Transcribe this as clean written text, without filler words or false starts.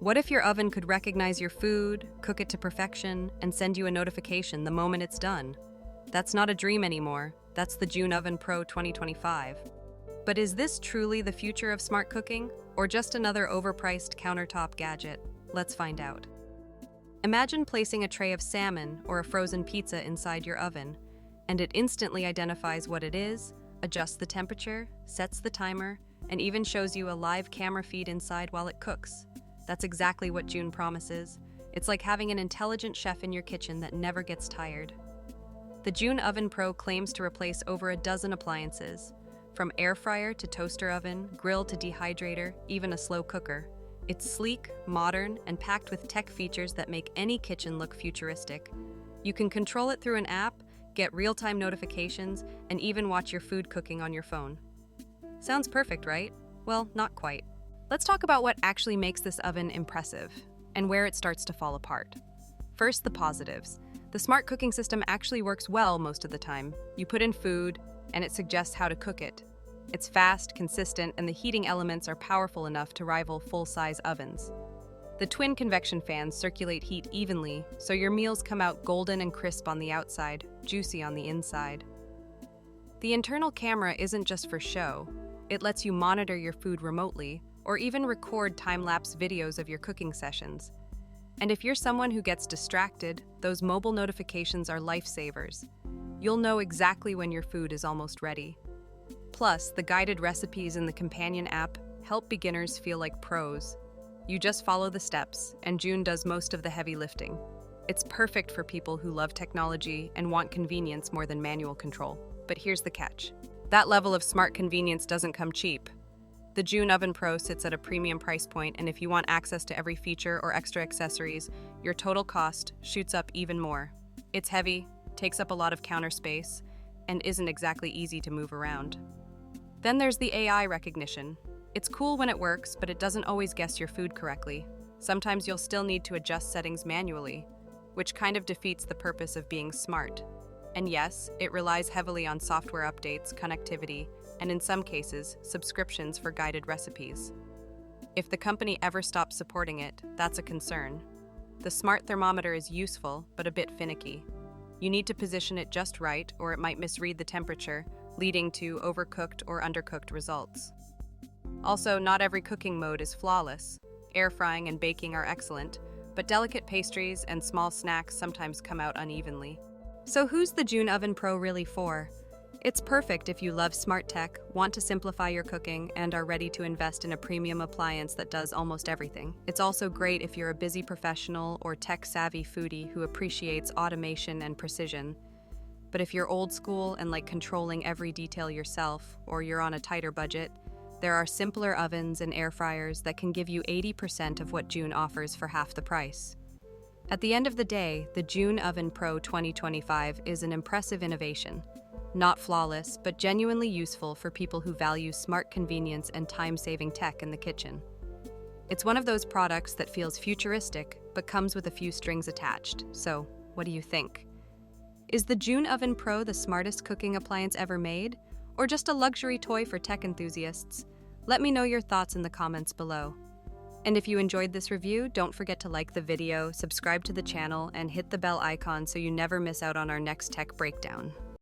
What if your oven could recognize your food, cook it to perfection, and send you a notification the moment it's done? That's not a dream anymore. That's the June Oven Pro 2025. But is this truly the future of smart cooking, or just another overpriced countertop gadget? Let's find out. Imagine placing a tray of salmon or a frozen pizza inside your oven, and it instantly identifies what it is, adjusts the temperature, sets the timer, and even shows you a live camera feed inside while it cooks. That's exactly what June promises. It's like having an intelligent chef in your kitchen that never gets tired. The June Oven Pro claims to replace over a dozen appliances, from air fryer to toaster oven, grill to dehydrator, even a slow cooker. It's sleek, modern, and packed with tech features that make any kitchen look futuristic. You can control it through an app, get real-time notifications, and even watch your food cooking on your phone. Sounds perfect, right? Well, not quite. Let's talk about what actually makes this oven impressive and where it starts to fall apart. First, the positives. The smart cooking system actually works well most of the time. You put in food, and it suggests how to cook it. It's fast, consistent, and the heating elements are powerful enough to rival full-size ovens. The twin convection fans circulate heat evenly, so your meals come out golden and crisp on the outside, juicy on the inside. The internal camera isn't just for show. It lets you monitor your food remotely, or even record time-lapse videos of your cooking sessions. And if you're someone who gets distracted, those mobile notifications are lifesavers. You'll know exactly when your food is almost ready. Plus, the guided recipes in the companion app help beginners feel like pros. You just follow the steps, and June does most of the heavy lifting. It's perfect for people who love technology and want convenience more than manual control. But here's the catch. That level of smart convenience doesn't come cheap. The June Oven Pro sits at a premium price point, and if you want access to every feature or extra accessories, your total cost shoots up even more. It's heavy, takes up a lot of counter space, and isn't exactly easy to move around. Then there's the AI recognition. It's cool when it works, but it doesn't always guess your food correctly. Sometimes you'll still need to adjust settings manually, which kind of defeats the purpose of being smart. And yes, it relies heavily on software updates, connectivity, and in some cases, subscriptions for guided recipes. If the company ever stops supporting it, that's a concern. The smart thermometer is useful, but a bit finicky. You need to position it just right, or it might misread the temperature, leading to overcooked or undercooked results. Also, not every cooking mode is flawless. Air frying and baking are excellent, but delicate pastries and small snacks sometimes come out unevenly. So who's the June Oven Pro really for? It's perfect if you love smart tech, want to simplify your cooking, and are ready to invest in a premium appliance that does almost everything. It's also great if you're a busy professional or tech-savvy foodie who appreciates automation and precision. But if you're old school and like controlling every detail yourself, or you're on a tighter budget, there are simpler ovens and air fryers that can give you 80% of what June offers for half the price. At the end of the day, the June Oven Pro 2025 is an impressive innovation. Not flawless, but genuinely useful for people who value smart convenience and time-saving tech in the kitchen. It's one of those products that feels futuristic, but comes with a few strings attached. So, what do you think? Is the June Oven Pro the smartest cooking appliance ever made, or just a luxury toy for tech enthusiasts? Let me know your thoughts in the comments below. And if you enjoyed this review, don't forget to like the video, subscribe to the channel, and hit the bell icon so you never miss out on our next tech breakdown.